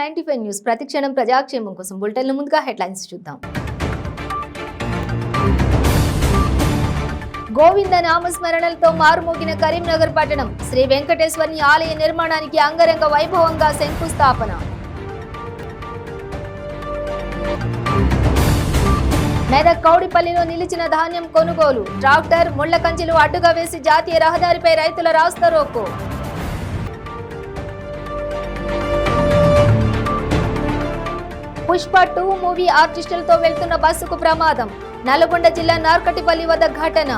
95 news ప్రతిక్షణం ప్రజాక్షేమం కోసం బులెటిన్ల ముందుగా హెడ్లైన్స్ చూద్దాం. గోవింద నామస్మరణలతో మారుమోగిన కరీంనగర్ పట్టణం. శ్రీ వెంకటేశ్వరుని ఆలయ నిర్మాణానికి అంగరంగ వైభవంగా శంకుస్థాపన. మెదక్ కౌడిపల్లిలో నిలిచిన ధాన్యం కొనుగోలు. ట్రాక్టర్ ముళ్ల కంచెలు అడ్డుగా వేసి జాతీయ రహదారిపై రైతుల రాస్తారోకో. పుష్ప 2 మూవీ ఆర్టిస్టులతో వెళ్తున్న బస్సుకు ప్రమాదం. నల్గొండ జిల్లా నార్కటిపల్లి వద్ద ఘటన.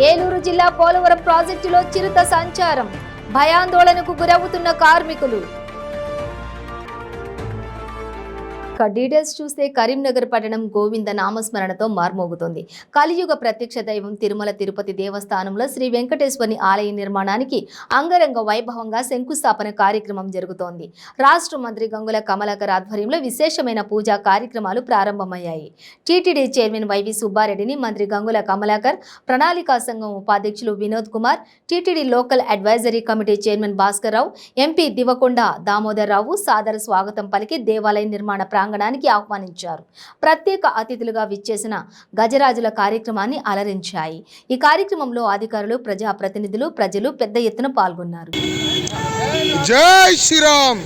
ఏలూరు జిల్లా పోలవరం ప్రాజెక్టులో చిరుత సంచారం. భయాందోళనకు గురవుతున్న కార్మికులు. డీటెయిల్స్ చూస్తే కరీంనగర్ పట్టణం గోవింద నామస్మరణతో మార్మోగుతోంది. కలియుగ ప్రత్యక్ష దైవం తిరుమల తిరుపతి దేవస్థానంలో శ్రీ వెంకటేశ్వరుని ఆలయ నిర్మాణానికి అంగరంగ వైభవంగా శంకుస్థాపన కార్యక్రమం జరుగుతోంది. రాష్ట్ర మంత్రి గంగుల కమలాకర్ ఆధ్వర్యంలో విశేషమైన పూజా కార్యక్రమాలు ప్రారంభమయ్యాయి. టీటీడీ చైర్మన్ వైవి సుబ్బారెడ్డిని మంత్రి గంగుల కమలాకర్, ప్రణాళికా సంఘం ఉపాధ్యక్షులు Vinod Kumar, TTD local advisory committee chairman Bhaskar Rao, MP Divakonda Damodar Rao సాదర స్వాగతం పలికి దేవాలయ నిర్మాణ ప్రాంగణానికి ఆహ్వానించారు. ప్రత్యేక అతిథులుగా విచ్చేసిన గజరాజుల కార్యక్రమాన్ని అలరించాయి. ఈ కార్యక్రమంలో అధికారులు, ప్రజాప్రతినిధులు, ప్రజలు పెద్ద ఎత్తున పాల్గొన్నారు. జై శ్రీరామ్.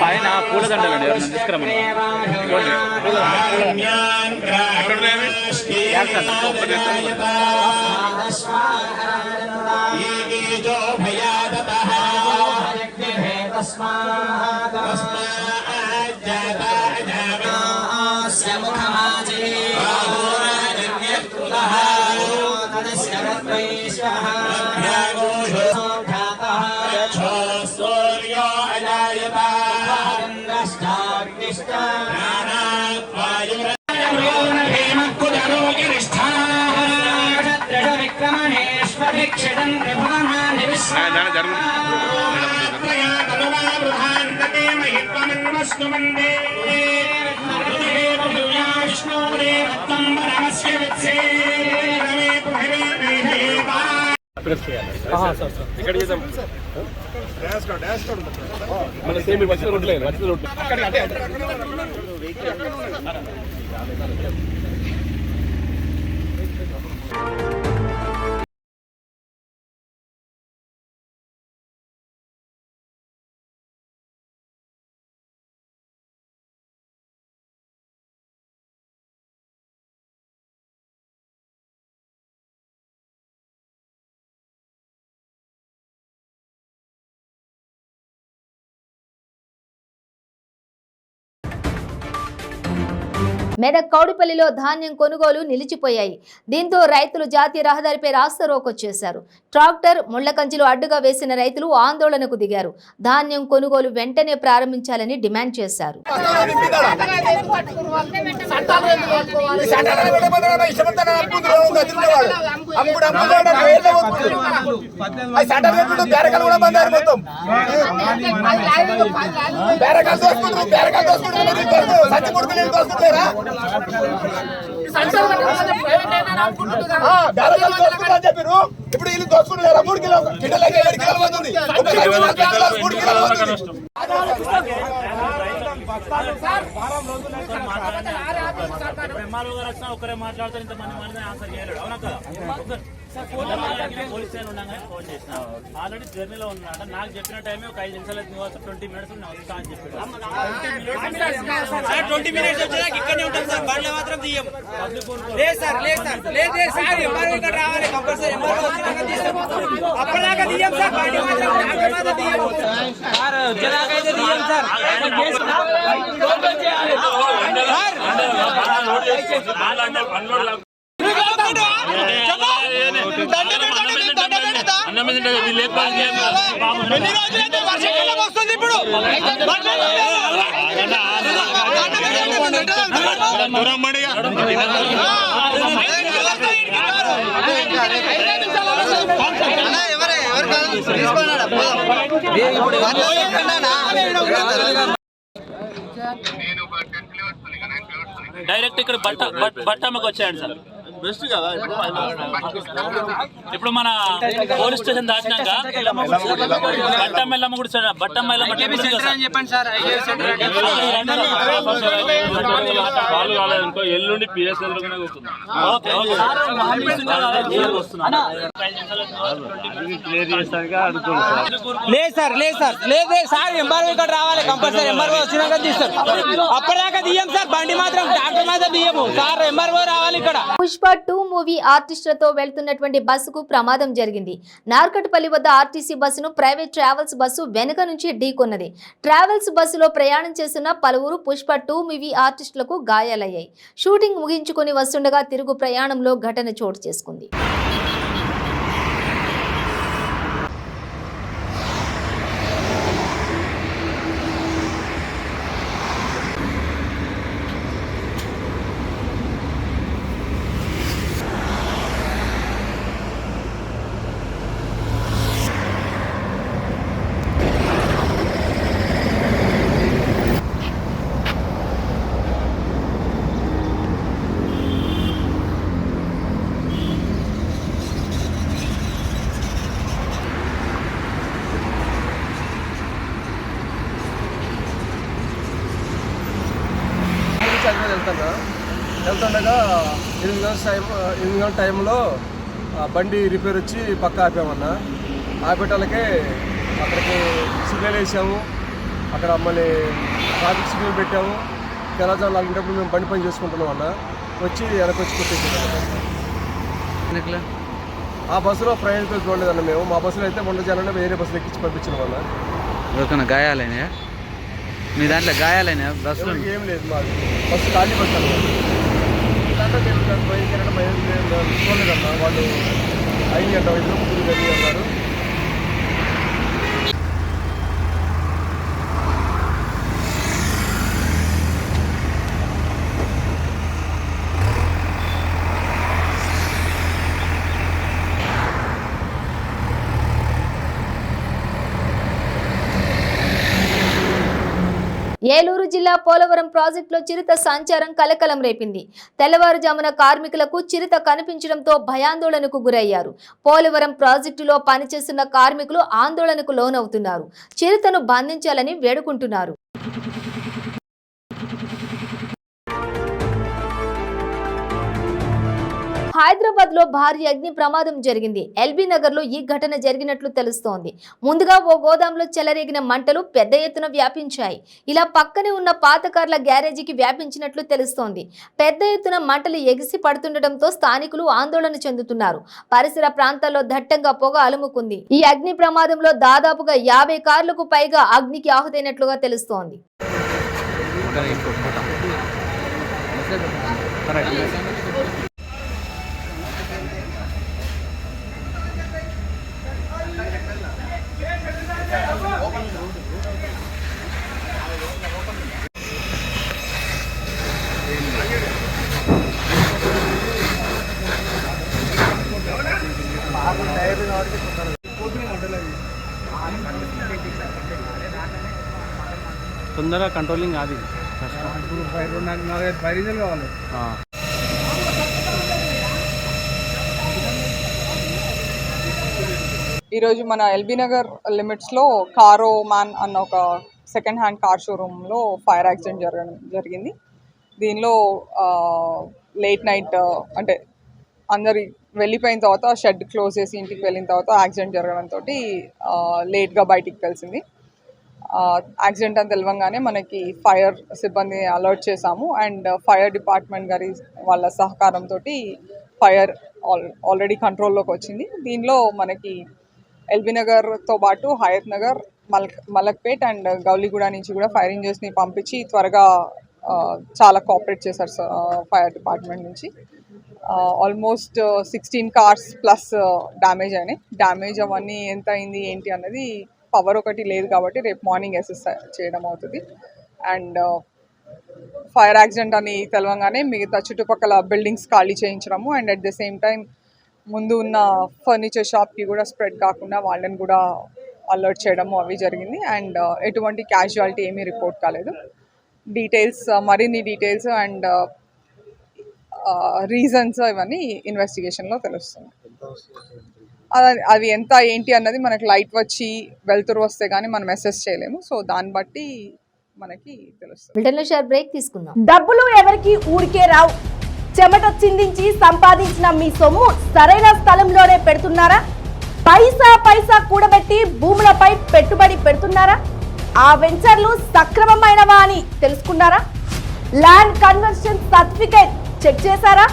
పైన పూలదండలండి ఇక్కడ చేద్దాం. మన సేమ్ వచ్చిన రోడ్లు వచ్చిన రోడ్లు మెదక్ కౌడిపల్లిలో ధాన్యం కొనుగోలు నిలిచిపోయాయి. దీంతో రైతులు జాతీయ రహదారిపై రాస్తారోకో చేశారు. ట్రాక్టర్ ముళ్ల కంచెలు అడ్డుగా వేసిన రైతులు ఆందోళనకు దిగారు. ధాన్యం కొనుగోలు వెంటనే ప్రారంభించాలని డిమాండ్ చేశారు. ఇప్పుడు వీళ్ళు దోచుకుంటారు 3 కిలో కింటలకి 7 కిలోలు పోతుంది. 1 కిలో 3 కిలోలు పోతుంది. ఒకరే మాట్లాడుతారు, ఇంతమంది మంది ఆన్సర్ చేయలేడు. అవునా కదా? పోలీస్ స్టేషన్ ఉండగానే ఫోన్ చేసిన, ఆల్రెడీ జర్నీలో ఉన్నాడు. నాకు చెప్పిన టైమే ఒక 5 నిమిషాలు 20 మినిట్స్ వస్తా అని చెప్పాడు. 20 మినిట్స్ వచ్చేదాకా ఇక్కడనే ఉంటాం సార్, బండ్లు మాత్రం తీయం. లేదు సార్, లేదు సార్, లేదు సార్, ఎంఆర్ఓ ఇక్కడ రావాలి కంపల్సరీ. ఎంఆర్ఓ వచ్చినాక తీస్తాం, అప్పటిదాకా తీయం సార్, బండి మాత్రం తీయం సార్, వచ్చేదాకైతే తీయం సార్. డైరెక్ట్ ఇక్కడ బట్టమ్మకి వచ్చాడు సార్. బెస్ట్ కదా. ఇప్పుడు మన పోలీస్ స్టేషన్ దాటినాక బట్టమ్మ కూడా బట్టమ్మ ఎల్లుండి పిఎస్ఎల్ లేదు సార్, లేదు సార్, లేదు సార్, ఎంఆర్ఓ ఇక్కడ రావాలి కంపల్సరీ. ఎంఆర్ఓ వచ్చినాక తీస్తారు, అప్పటిదాకా తీయం సార్, బండి మాత్రం డాక్టర్ మాత్రం తీయము సార్, ఎంఆర్ఓ రావాలి ఇక్కడ. పుష్ప 2 మూవీ ఆర్టిస్టులతో వెళ్తున్నటువంటి బస్సుకు ప్రమాదం జరిగింది. నార్కట్పల్లి వద్ద ఆర్టీసీ బస్సును ప్రైవేట్ ట్రావెల్స్ బస్సు వెనుక నుంచి ఢీకొన్నది. ట్రావెల్స్ బస్సులో ప్రయాణం చేస్తున్న పలువురు పుష్ప 2 మూవీ ఆర్టిస్టులకు గాయాలయ్యాయి. షూటింగ్ ముగించుకొని వస్తుండగా తిరుగు ప్రయాణంలో ఘటన చోటు చేసుకుంది. వెళ్తుండగా 8 గంటల టైంలో బండి రిపేర్ వచ్చి పక్క ఆపామన్నా. ఆపేటాలకే అక్కడికి సిగ్నల్ వేసాము, అక్కడ మళ్ళీ ట్రాఫిక్ సిగ్నల్ పెట్టాము. తెల్లజాలు అలాంటప్పుడు మేము బండి పని చేసుకుంటున్నాం అన్న. వచ్చి వెనక్కి వచ్చి కొట్టేసాము. ఆ బస్సులో ప్రయాణికులు చూడలేదన్న మేము. మా బస్సులో అయితే 100 జనాన్ని వేరే బస్సులు ఎక్కించి పంపించినాం అన్న. ఎవరికైనా గాయాలైనా? మీ దాంట్లో గాయాలైనా? బస్సులో ఏం లేదు, మా బస్సు ఖాళీ బస్సు అన్నమాట. ఇలాంటి చూడలేదన్న. వాళ్ళు 5 గంటల 5 ముగ్గురు గది అన్నారు. ఏలూరు జిల్లా పోలవరం ప్రాజెక్టులో చిరుత సంచారం కలకలం రేపింది. తెల్లవారుజామున కార్మికులకు చిరుత కనిపించడంతో భయాందోళనకు గురయ్యారు. పోలవరం ప్రాజెక్టులో పనిచేస్తున్న కార్మికులు ఆందోళనకు లోనవుతున్నారు. చిరుతను బంధించాలని వేడుకుంటున్నారు. హైదరాబాద్ లో భారీ అగ్ని ప్రమాదం జరిగింది. ఎల్బీ నగర్ లో ఈ ఘటన జరిగినట్లు తెలుస్తోంది. ముందుగా ఓ గోదాంలో చెలరేగిన మంటలు పెద్ద ఎత్తున వ్యాపించాయి. ఇలా పక్కనే ఉన్న పాత కార్ల గ్యారేజీకి వ్యాపించినట్లు తెలుస్తోంది. పెద్ద ఎత్తున మంటలు ఎగిసి పడుతుండటంతో స్థానికులు ఆందోళన చెందుతున్నారు. పరిసర ప్రాంతాల్లో దట్టంగా పొగ అలుముకుంది. ఈ అగ్ని ప్రమాదంలో దాదాపుగా 50 కార్లకు పైగా అగ్నికి ఆహుతైనట్లుగా తెలుస్తోంది. తొందరగా కంట్రోలింగ్ అది ఫైర్ కావాలి. ఈరోజు మన ఎల్బీ నగర్ లిమిట్స్లో కారో మ్యాన్ అన్న ఒక సెకండ్ హ్యాండ్ కార్ షోరూంలో ఫైర్ యాక్సిడెంట్ జరిగింది. దీనిలో లేట్ నైట్ అంటే అందరి వెళ్ళిపోయిన తర్వాత షెడ్ క్లోజ్ చేసి ఇంటికి వెళ్ళిన తర్వాత యాక్సిడెంట్ జరగడంతో లేట్గా బయటికి తెలిసింది. యాక్సిడెంట్ అని తెలవంగానే మనకి ఫైర్ సిబ్బంది అలర్ట్ చేశాము. అండ్ ఫైర్ డిపార్ట్మెంట్ గారి వాళ్ళ సహకారంతో ఫైర్ ఆల్రెడీ కంట్రోల్లోకి వచ్చింది. దీనిలో మనకి ఎల్బీ నగర్తో పాటు హయత్ నగర్, మలక్పేట్ అండ్ గౌలిగూడ నుంచి కూడా ఫైర్ ఇంజన్స్ని పంపించి త్వరగా చాలా కోఆపరేట్ చేశారు ఫైర్ డిపార్ట్మెంట్ నుంచి. ఆల్మోస్ట్ 16 కార్స్ ప్లస్ డ్యామేజ్ అయినాయి. డ్యామేజ్ అవన్నీ ఎంత అయింది ఏంటి అన్నది పవర్ ఒకటి లేదు కాబట్టి రేపు మార్నింగ్ అసెస్ చేయడం అవుతుంది. అండ్ ఫైర్ యాక్సిడెంట్ అని తెలవంగానే మిగతా చుట్టుపక్కల బిల్డింగ్స్ ఖాళీ చేయించడము and at the same time ముందు ఉన్న ఫర్నిచర్ షాప్కి కూడా స్ప్రెడ్ కాకుండా వాళ్ళని కూడా అలర్ట్ చేయడము అవి జరిగింది. అండ్ ఎటువంటి క్యాజువాలిటీ ఏమీ రిపోర్ట్ కాలేదు. డీటెయిల్స్ మరిన్ని డీటెయిల్స్ అండ్ రీజన్స్ ఇవన్నీ ఇన్వెస్టిగేషన్లో తెలుస్తుంది. అవి ఎంత ఏంటి అన్నది మనకి లైట్ వచ్చి వెళ్తురు వస్తే కానీ మనం అసెస్ చేయలేము. సో దాన్ని బట్టి మనకి తెలుస్తుంది. బ్రేక్ తీసుకుందాం. డబ్బులు ఎవరికి ఊరికే రావు. చెమట చిందించి సంపాదించిన మీ సొమ్ము సరైన స్థలంలోనే పెడుతున్నారా? పైసా పైసా కూడబెట్టి భూములపై పెట్టుబడి పెడుతున్నారా? ఆ వెంచర్లు సక్రమమైనవా అని తెలుసుకున్నారా? ల్యాండ్ కన్వర్షన్ సర్టిఫికేట్ చెక్ చేశారా?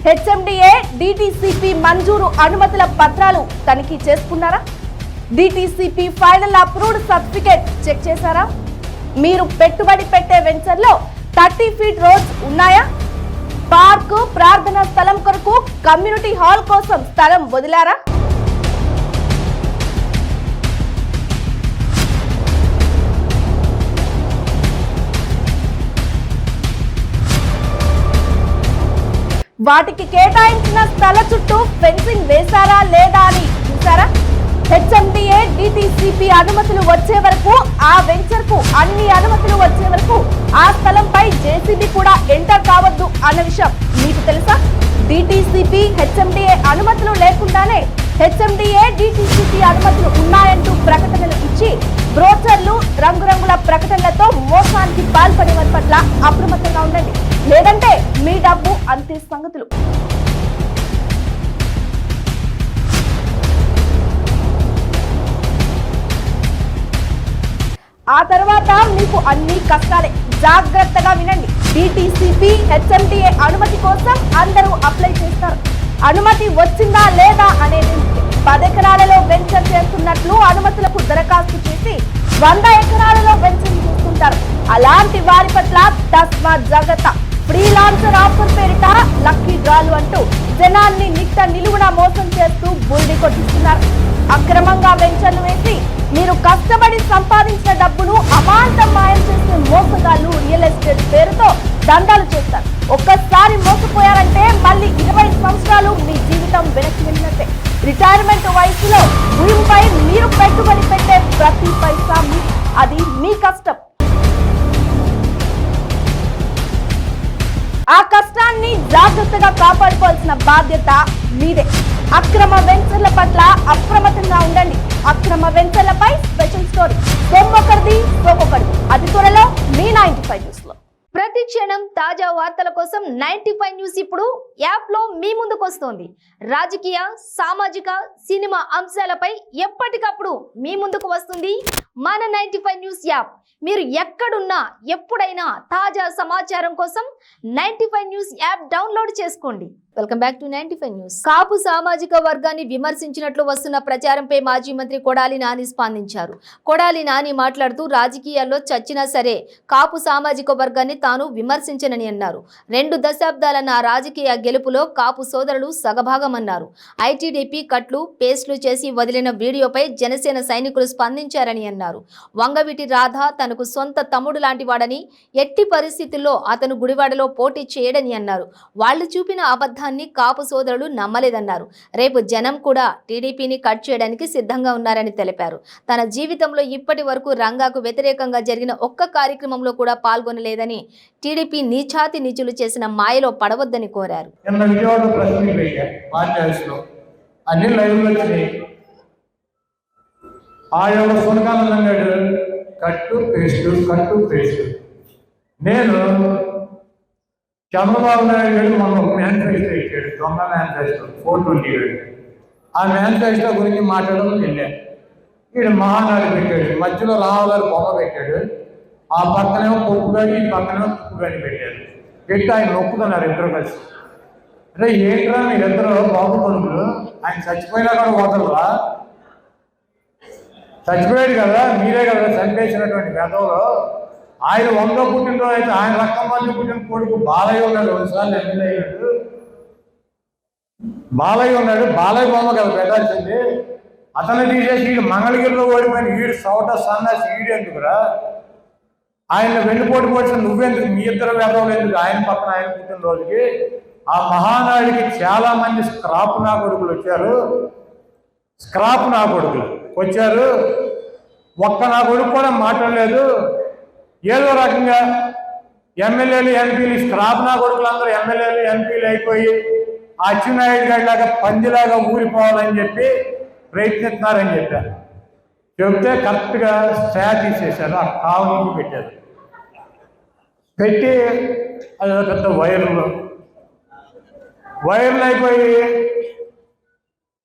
హెచ్ఎండిఏ డిటిసిపి మంజూరు అనుమతుల పత్రాలు తనిఖీ చేసుకున్నారా? DTCP final approved certificate check చేశారా? మీరు పెట్టుబడి పెట్టే వెంచర్లో 30 ఫీట్ రోడ్స్ ఉన్నాయా? పార్క్, ప్రార్థనా స్థలం కొరకు కమ్యూనిటీ హాల్ కోసం స్థలం వదిలారా? వాటికి కేటాయించిన స్థల చుట్టూ ఫెన్సింగ్ వేశారా లేదా అని చూసారా? హెచ్ఎండిఏ డిటిసిపి అనుమతులు వచ్చే వరకు, ఆ వెంచర్ కు అన్ని అనుమతులు వచ్చే వరకు ఆ స్థలంపై జేసీబీ కూడా ఎంటర్ కావద్దు అన్న విషయం మీకు తెలుసా? డిటిసిపి హెచ్ఎండిఏ అనుమతులు లేకుండానే హెచ్ఎండిఏ డిటిసిపి అనుమతులు ఉన్నాయంటూ ప్రకటనలు ఇచ్చి బ్రోచర్లు, రంగురంగుల ప్రకటనలతో మోసానికి పాల్పడే వారి పట్ల అప్రమత్తంగా ఉండండి. లేదంటే మీ డబ్బు అంతే సంగతులు. ఆ తర్వాత మీకు అన్ని కష్టాలే. జాగ్రత్తగా వినండి. డిటిసిపి హెచ్ఎండిఏ అనుమతి కోసం అందరూ అప్లై చేస్తారు. అనుమతి వచ్చిందా లేదా అనేది 10 ఎకరాలలో వెంచర్ చేస్తున్నట్లు అనుమతులకు దరఖాస్తు చేసి 100 ఎకరాలలో వెంచర్ చేస్తుంటారు. అలాంటి వారి పట్ల తస్మాత్ జాగ్రత్త. ఫ్రీలాన్సర్ ఆఫర్ పేరిట లక్కీ డ్రాలు అంటూ జనాన్ని నిట్ట నిలువున మోసం చేస్తూ బుల్డి కొట్టిస్తున్నారు. అక్రమంగా వెంచర్లు వేసి మీరు కష్టపడి సంపాదించిన డబ్బును అమాంతం మాయం చేసే మోసగాళ్లు రియల్ ఎస్టేట్ పేరుతో దందాలు చేస్తారు. ఒక్కసారి మోసపోయారంటే మళ్ళీ 20 సంవత్సరాలు మీ జీవితం వెనక్కి వెళ్ళినట్టే. రిటైర్మెంట్ వయసులో భూమిపై మీరు పెట్టుబడి పెట్టే ప్రతి పైసా అది మీ కష్టం. ఆ కష్టాన్ని జాగ్రత్తగా కాపాడుకోవాల్సిన బాధ్యత మీదే. అక్రమ వెంచర్ల పట్ల అప్రమత్తంగా ఉండండి. అక్రమ వెంచర్లపై స్పెషల్ స్టోరీ సొమ్మొకరిది సోకొకరిది అతి త్వరలో మీ 95 న్యూస్ లో. ప్రతి క్షణం తాజా వార్తల కోసం 95 న్యూస్ ఇప్పుడు యాప్ లో మీ ముందుకు వస్తోంది. రాజకీయ, సామాజిక, సినిమా అంశాలపై ఎప్పటికప్పుడు మీ ముందుకు వస్తుంది మన 95 న్యూస్ యాప్. మీరు ఎక్కడున్నా ఎప్పుడైనా తాజా సమాచారం కోసం 95 న్యూస్ యాప్ డౌన్లోడ్ చేసుకోండి. Welcome back to 95 news. Kapu సామాజిక వర్గాన్ని విమర్శించినట్లు వస్తున్న ప్రచారంపై మాజీ మంత్రి కొడాలి నాని స్పందించారు. కొడాలి నాని మాట్లాడుతూ రాజకీయాల్లో చచ్చినా సరే కాపు సామాజిక వర్గాన్ని తాను విమర్శించనని అన్నారు. 2 దశాబ్దాల నా రాజకీయ గెలుపులో కాపు సోదరులు సగభాగమన్నారు. ఐటీడీపీ కట్లు పేస్ట్లు చేసి వదిలిన వీడియోపై జనసేన సైనికులు స్పందించారని అన్నారు. వంగవీటి రాధ తనకు సొంత తమ్ముడు లాంటి వాడని, ఎట్టి పరిస్థితుల్లో అతను గుడివాడలో పోటీ చేయడని అన్నారు. వాళ్ళు చూపిన అబద్ధాన్ని కాపు సోదరులు నమ్మలేదన్నారు. రేపు జనం కూడా టీడీపీని కట్ చేయడానికి సిద్ధంగా ఉన్నారని తెలిపారు. తన జీవితంలో ఇప్పటి వరకు రంగాకు వ్యతిరేకంగా జరిగిన ఒక్క కార్యక్రమంలో కూడా పాల్గొనలేదని, టీడీపీ నీచాతి నీచులు చేసిన మాయలో పడవద్దని కోరారు. విజయవాడ ప్రెస్ మీట్ పెట్టారు, పార్టీ హౌస్లో అన్ని లైవ్లో వచ్చినాయి. ఆ యొక్క సునకానందం గారు కట్టు పేస్ట్. నేను చంద్రబాబు నాయుడు గారు మొన్న మేనిఫెస్టో ఇచ్చాడు, దొంగ మేనిఫెస్టో 420. ఆ మేనిఫెస్టో గురించి మాట్లాడడం వెళ్ళాను. ఈడు మహానాడు పెట్టాడు, మధ్యలో రామగారు బొమ్మ పెట్టాడు, ఆ పక్కనేమో పొప్పుగాడి, ఈ పక్కనేమో తుప్పుగాడి పెట్టాడు. పెట్టి ఆయన నొక్కుతున్నారు ఇద్దరు కలిసి. అంటే ఏంట్రా మీరిద్దరు బాబు కొడుకులు, ఆయన చచ్చిపోయినా కూడా వదలరా? చచ్చిపోయాడు కదా, మీరే కదా చంపేసినటువంటి గతంలో. ఆయన 100వ పుట్టినరోజు అయితే ఆయన రక్తం మంది పుట్టిన కొడుకు బాలయ్య ఉన్నాడు, 2 సార్లు ఎమ్మెల్యే అయ్యాడు. బాలయ్య బొమ్మ కదా పెట్టాల్సింది. అతను తీసేసి వీడు మంగళగిరిలో ఓడిపోయిన వీడు సౌట సన్నాసి వీడు ఎందుకురా? ఆయన వెన్నుపోటు పోసిన నువ్వెందుకు? మీ ఇద్దరు వేదవులు ఎందుకు? ఆయన పక్కన ఆయన పుట్టినరోజుకి ఆ మహానాడికి చాలా మంది స్క్రాప్ నా కొడుకులు వచ్చారు. ఒక్క నా కొడుకు కూడా మాట్లాడలేదు. ఏదో రకంగా ఎమ్మెల్యేలు ఎంపీలు స్క్రాప్ నా కొడుకులు అందరూ ఎమ్మెల్యేలు ఎంపీలు అయిపోయి అచ్చెన్నాయుడు గారి లాగా పందిలాగా ఊరిపోవాలని చెప్పి ప్రయత్నిస్తున్నారని చెప్పారు. చెబితే కరెక్ట్గా స్టాట్ తీసేశారు, ఆ కావునికి పెట్టారు. పెట్టి అది పెద్ద వైర్లు అయిపోయి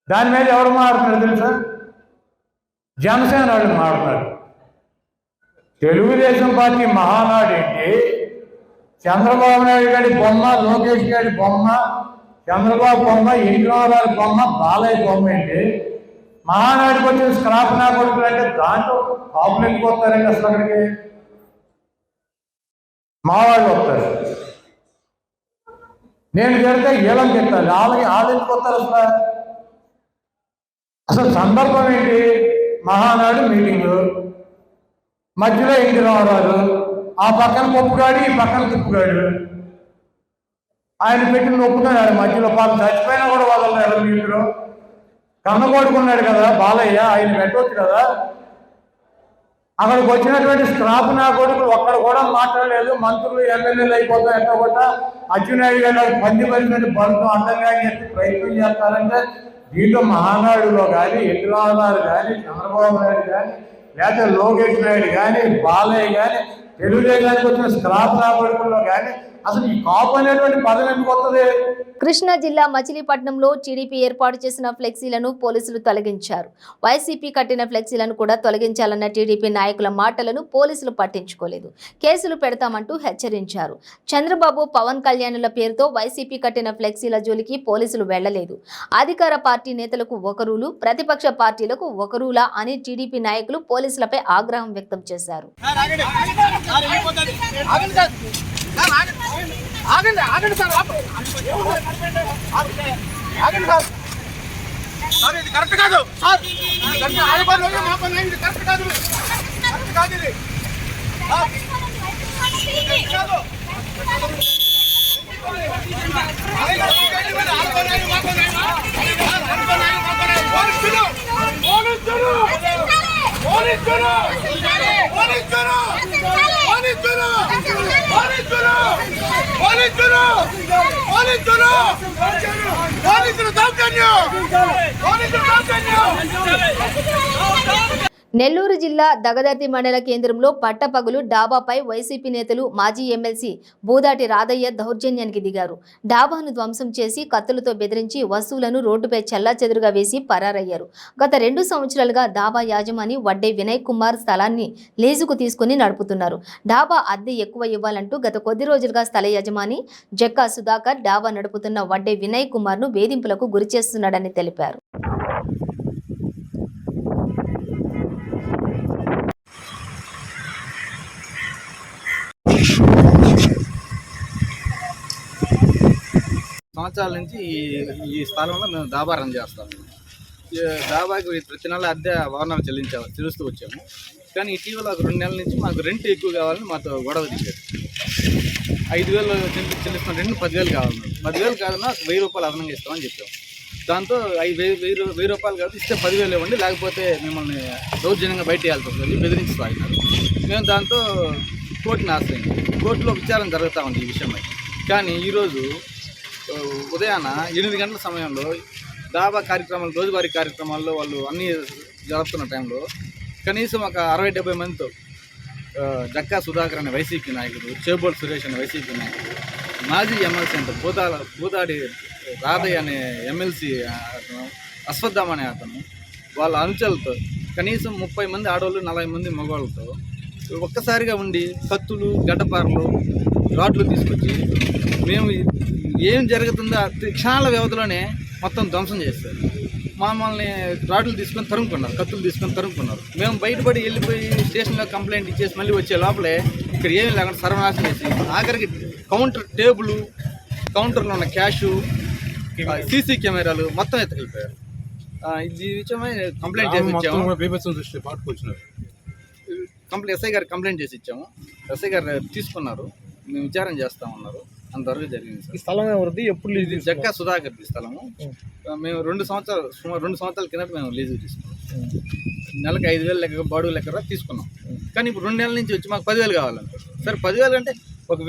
దాని మీద ఎవరు మారుతున్నారు తెలుసా? జనసేన వాళ్ళు మారుతున్నారు. తెలుగుదేశం పార్టీ మహానాడు ఏంటి? చంద్రబాబు నాయుడు గారి బొమ్మ, లోకేష్ గారి బొమ్మ, చంద్రబాబు బొమ్మ, ఇంద్రవరావు బొమ్మ, బాలయ్య బొమ్మ ఏంటి? మహానాడికి వచ్చిన స్క్రాప్ నా కొడుకులు అంటే దాంట్లో కాపులు ఎందుకు వస్తారండి? అసలు అక్కడికి మా వాళ్ళు వస్తారు. నేను జరిగితే ఏలం చెప్తాను, వాళ్ళు ఎందుకు వస్తారు? అసలు సందర్భం ఏంటి? మహానాడు మీటింగు, మధ్యలో ఇంద్రవరావు, ఆ పక్కన పప్పుగాడు, ఈ పక్కన తిప్పుగాడు. ఆయన పెట్టి నొప్పుతున్నాడు మధ్యలో. పాపం చచ్చిపోయినా కూడా వదలరు. మీరు కన్నకొడుకున్నాడు కదా బాలయ్య, ఆయన పెట్టవచ్చు కదా. అక్కడికి వచ్చినటువంటి స్క్రాప్ నా కొడుకులు ఒక్కడ కూడా మాట్లాడలేదు. మంత్రులు ఎమ్మెల్యేలు అయిపోతాం ఎట్లా కూడా అచ్చెన్నాయుడు గారు పంది పరిమితి బంధం అందంగా చెప్పి ప్రయత్నం చేస్తారంటే దీంట్లో మహానాడులో కానీ, ఇంద్రవరావు కానీ, చంద్రబాబు నాయుడు కానీ, లేకపోతే లోకేష్ నాయుడు కానీ, బాలయ్య కానీ, తెలుగుదేశానికి వచ్చిన స్క్రాప్ నా కొడుకుల్లో కానీ అసలు ఈ కాపు అనేటువంటి పదం ఎందుకు వస్తుంది? కృష్ణా జిల్లా మచిలీపట్నంలో టీడీపీ ఏర్పాటు చేసిన ఫ్లెక్సీలను పోలీసులు తొలగించారు. వైసీపీ కట్టిన ఫ్లెక్సీలను కూడా తొలగించాలన్న టీడీపీ నాయకుల మాటలను పోలీసులు పట్టించుకోలేదు. కేసులు పెడతామంటూ హెచ్చరించారు. చంద్రబాబు, పవన్ కళ్యాణ్ల పేరుతో వైసీపీ కట్టిన ఫ్లెక్సీల జోలికి పోలీసులు వెళ్లలేదు. అధికార పార్టీ నేతలకు ఒకరులు, ప్రతిపక్ష పార్టీలకు ఒకరులా అని టీడీపీ నాయకులు పోలీసులపై ఆగ్రహం వ్యక్తం చేశారు. ఆగండి సార్, ఇది కరెక్ట్ కాదు సార్. కరెక్ట్ కాదు ఇది. నెల్లూరు జిల్లా దగదర్తి మండల కేంద్రంలో పట్టపగలు డాబాపై వైసీపీ నేతలు మాజీ ఎమ్మెల్సీ బూదాటి రాధయ్య దౌర్జన్యానికి దిగారు. డాబాను ధ్వంసం చేసి కత్తులతో బెదిరించి వస్తువులను రోడ్డుపై చెల్లాచెదురుగా వేసి పరారయ్యారు. గత 2 సంవత్సరాలుగా డాబా యాజమాని వడ్డే వినయ్ కుమార్ స్థలాన్ని లీజుకు తీసుకుని నడుపుతున్నారు. డాబా అద్దె ఎక్కువ ఇవ్వాలంటూ గత కొద్ది రోజులుగా స్థల యజమాని జక్కా సుధాకర్ డాబా నడుపుతున్న వడ్డే వినయ్ కుమార్ను వేధింపులకు గురి చేస్తున్నాడని తెలిపారు. సంవత్సరాల నుంచి ఈ స్థలంలో మేము డాబా రన్ చేస్తాము. డాబాకి ప్రతి నెల అద్దె వాహనాలు చెల్లిస్తూ వచ్చాము. కానీ ఇటీవల 2 నెలల నుంచి మాకు రెంట్ ఎక్కువ కావాలని మాతో గొడవ దిగారు. 5,000 చెల్లిస్తున్న రెంట్ 10,000 కావాలి. 10,000 కాదన్నా 1,000 రూపాయలు అదనంగా ఇస్తామని చెప్పాము. దాంతో 1,000 రూపాయలు కాదు, ఇస్తే 10,000 ఇవ్వండి, లేకపోతే మిమ్మల్ని దౌర్జన్యంగా బయట వేయాల్సి వస్తుంది బెదిరించి సాగినారు. మేము దాంతో కోర్టుని ఆశ్రయించాం. కోర్టులో విచారణ జరుగుతూ ఉంది ఈ విషయమై. కానీ ఈరోజు ఉదయాన 8 గంటల సమయంలో డాబా కార్యక్రమాలు, రోజువారీ కార్యక్రమాల్లో వాళ్ళు అన్నీ జరుపుతున్న టైంలో కనీసం ఒక 60-70 మందితో జక్కా సుధాకర్ అనే వైసీపీ నాయకుడు, చేబోల్ సురేష్ అనే వైసీపీ నాయకుడు, మాజీ ఎమ్మెల్సీ అంటే పూదాడి రాధయ్య అనే ఎమ్మెల్సీ అతను, అశ్వత్థామ అనే అతను, వాళ్ళ అనుచరులతో కనీసం 30 మంది ఆడవాళ్ళు, 40 మంది మగవాళ్ళతో ఒక్కసారిగా ఉండి కత్తులు, గడ్డపారలు, రాడ్లు తీసుకొచ్చి మేము ఏం జరుగుతుందో క్షణాల వ్యవధిలోనే మొత్తం ధ్వంసం చేస్తారు. మమ్మల్ని రాడ్లు తీసుకొని తరుముకున్నారు, కత్తులు తీసుకొని తరుముకున్నారు. మేము బయటపడి వెళ్ళిపోయి స్టేషన్లో కంప్లైంట్ ఇచ్చేసి మళ్ళీ వచ్చే లోపలే ఇక్కడ ఏమీ లేకుండా సర్వనాశనం చేసి ఆఖరికి కౌంటర్లో ఉన్న క్యాషు, సీసీ కెమెరాలు మొత్తం ఎత్తుకెళ్ళిపోయారు. ఇది విషయమై కంప్లైంట్ చేసి ఇచ్చాము. ఎస్ఐ గారు కంప్లైంట్ చేసి ఇచ్చాము. ఎస్ఐ గారు తీసుకున్నారు, మేము విచారణ చేస్తామన్నారు. అంతవరకు జరిగింది సార్. ఈ స్థలం ఎవరిది, ఎప్పుడు లీజ్? జక్కా సుధాకర్ది స్థలము. మేము 2 సంవత్సరాల కిందట మేము లీజు తీసుకున్నాం. నెలకు 5,000 లెక్క బాడుగు లెక్క తీసుకున్నాం. కానీ ఇప్పుడు 2 నెలల నుంచి వచ్చి మాకు 10,000 కావాలంటారు. సరే 10,000 అంటే ఒక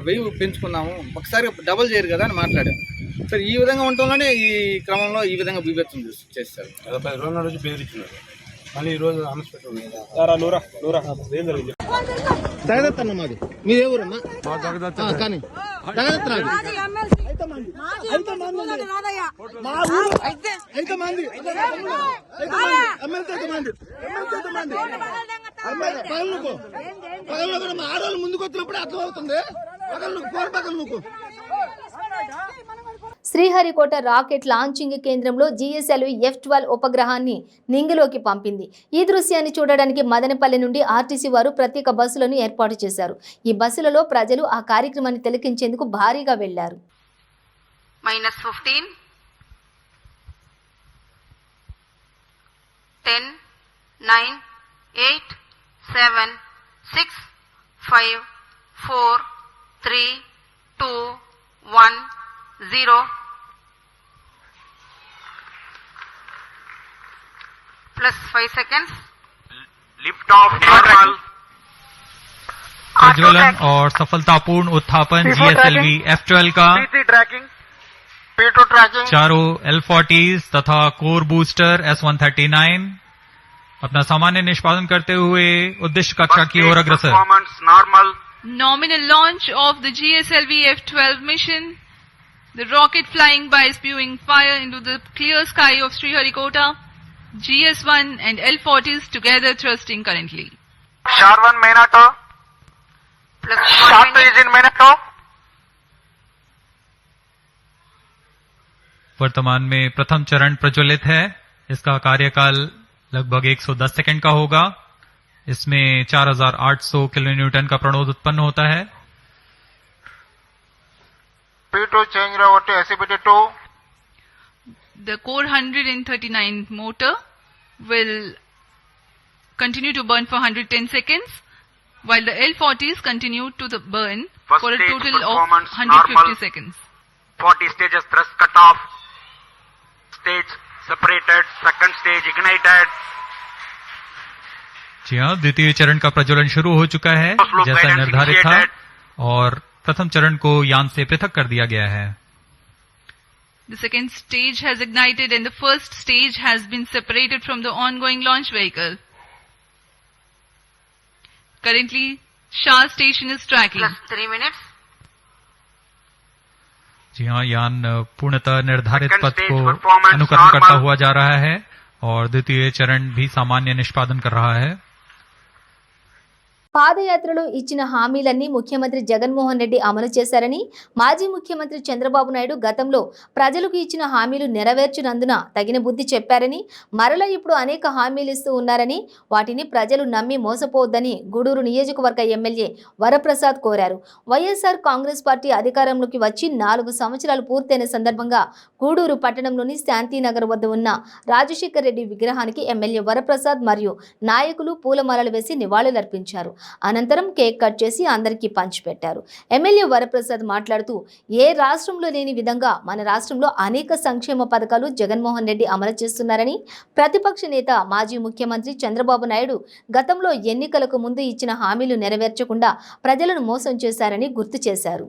1000 పెంచుకున్నాము, ఒకసారి డబల్ చేయరు కదా అని మాట్లాడాము. సరే ఈ విధంగా ఉండటంలోనే ఈ క్రమంలో ఈ విధంగా బీభత్సం చేస్తారు. 10 రోజుల నుంచి బెదిరించినారు. మళ్ళీ ఈ రోజు హాస్పిటల్ జగదత్తన్న మాది, మీదే ఊరమ్మా? కానీ ఆడవాళ్ళు ముందుకు వచ్చినప్పుడే అర్థం అవుతుంది. శ్రీహరికోట రాకెట్ లాంచింగ్ కేంద్రంలో GSLV F-12 ఉపగ్రహాన్ని నింగిలోకి పంపింది. ఈ దృశ్యాన్ని చూడడానికి మదనపల్లి నుండి ఆర్టీసీ వారు ప్రత్యేక బస్సులను ఏర్పాటు చేశారు. ఈ బస్సులలో ప్రజలు ఆ కార్యక్రమాన్ని తిలకించేందుకు భారీగా వెళ్లారు. -15 10 9 8 7 6 5 4 3 2 1 0 plus 5 seconds. Lift off normal प्रज्वलन और सफलतापूर्ण उत्थापन GSLV F-12 का ट्रैकिंग पेटो ट्रैकिंग चारों L-40s तथा कोर बूस्टर S-139 अपना सामान्य निष्पादन करते हुए उद्देश्य कक्षा की ओर अग्रसर. Performance normal. Nominal launch of the GSLV F-12 mission. The rocket flying by spewing fire into the clear sky of Sriharikota. GS-1 and L-40s together thrusting currently. शारवन मेनाटो Plus शार्ट इज इन मेनाटो. वर्तमान में प्रथम चरण प्रज्वलित है. इसका कार्यकाल लगभग 110 सेकंड का होगा. इसमें 4800 किलोन्यूटन का प्रणोद उत्पन्न होता है. P2 change over to SCBT2. The core 139 motor will continue to burn for 110 seconds, while the L-40s continue to burn First for a stage total of performance 150 normal. seconds. 40 stages thrust cut off. Stage separated. Second stage ignited. जी हाँ, द्वितीय चरण का प्रज्वलन शुरू हो चुका है जैसा निर्धारित था, और प्रथम चरण को यान से पृथक कर दिया गया है. The second stage has ignited and the first stage has been separated from the ongoing launch vehicle. Currently, Shah station is tracking. Plus 3 minutes. जी हाँ, यान पूर्णतः निर्धारित Second पथ stage को performance अनुकरण करता normal. हुआ जा रहा है और द्वितीय चरण भी सामान्य निष्पादन कर रहा है. పాదయాత్రలో ఇచ్చిన హామీలన్నీ ముఖ్యమంత్రి జగన్మోహన్ రెడ్డి అమలు చేశారని, మాజీ ముఖ్యమంత్రి చంద్రబాబు నాయుడు గతంలో ప్రజలకు ఇచ్చిన హామీలు నెరవేర్చినందున తగిన బుద్ధి చెప్పారని, మరలా ఇప్పుడు అనేక హామీలు ఇస్తూ ఉన్నారని, వాటిని ప్రజలు నమ్మి మోసపోవద్దని గూడూరు నియోజకవర్గ ఎమ్మెల్యే వరప్రసాద్ కోరారు. వైఎస్ఆర్ కాంగ్రెస్ పార్టీ అధికారంలోకి వచ్చి 4 సంవత్సరాలు పూర్తయిన సందర్భంగా గూడూరు పట్టణంలోని శాంతినగర్ వద్ద ఉన్న రాజశేఖర్ రెడ్డి విగ్రహానికి ఎమ్మెల్యే వరప్రసాద్ మరియు నాయకులు పూలమాలలు వేసి నివాళులర్పించారు. అనంతరం కేక్ కట్ చేసి అందరికీ పంచిపెట్టారు. ఎమ్మెల్యే వరప్రసాద్ మాట్లాడుతూ, ఏ రాష్ట్రంలో లేని విధంగా మన రాష్ట్రంలో అనేక సంక్షేమ పథకాలు జగన్మోహన్ రెడ్డి అమలు చేస్తున్నారని, ప్రతిపక్ష నేత మాజీ ముఖ్యమంత్రి చంద్రబాబు నాయుడు గతంలో ఎన్నికలకు ముందు ఇచ్చిన హామీలు నెరవేర్చకుండా ప్రజలను మోసం చేశారని గుర్తు చేశారు.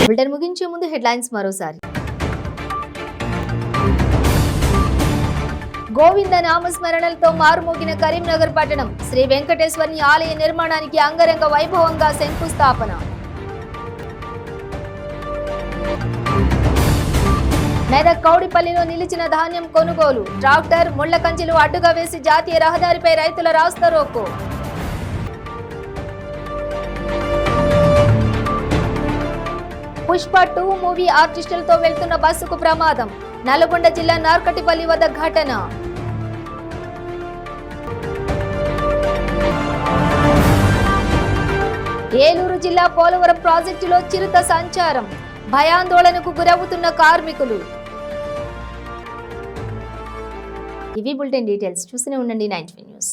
బులెటిన్ ముగించే ముందు హెడ్లైన్స్ మరోసారి. గోవింద నామస్మరణలతో మారుమోగిన కరీంనగర్ పట్టణం. శ్రీ వెంకటేశ్వరుని ఆలయ నిర్మాణానికి అంగరంగ వైభవంగా శంకుస్థాపన. మెదక్ కౌడిపల్లిలో నిలిచిన ధాన్యం కొనుగోలు. ట్రాక్టర్ ముళ్ల కంచెలు అడ్డుగా వేసి జాతీయ రహదారిపై రైతుల రాస్తారోకో. పుష్ప 2 మూవీ ఆర్టిస్టులతో వెళ్తున్న బస్సుకు ప్రమాదం. నల్గొండ జిల్లా నార్కటిపల్లి వద్ద ఘటన. ఏలూరు జిల్లా పోలవరం ప్రాజెక్టులో చిరుత సంచారం. భయాందోళనకు గురవుతున్న కార్మికులు. ఇవి బులెటిన్ డీటెయిల్స్. చూస్తూనే ఉండండి 9 న్యూస్.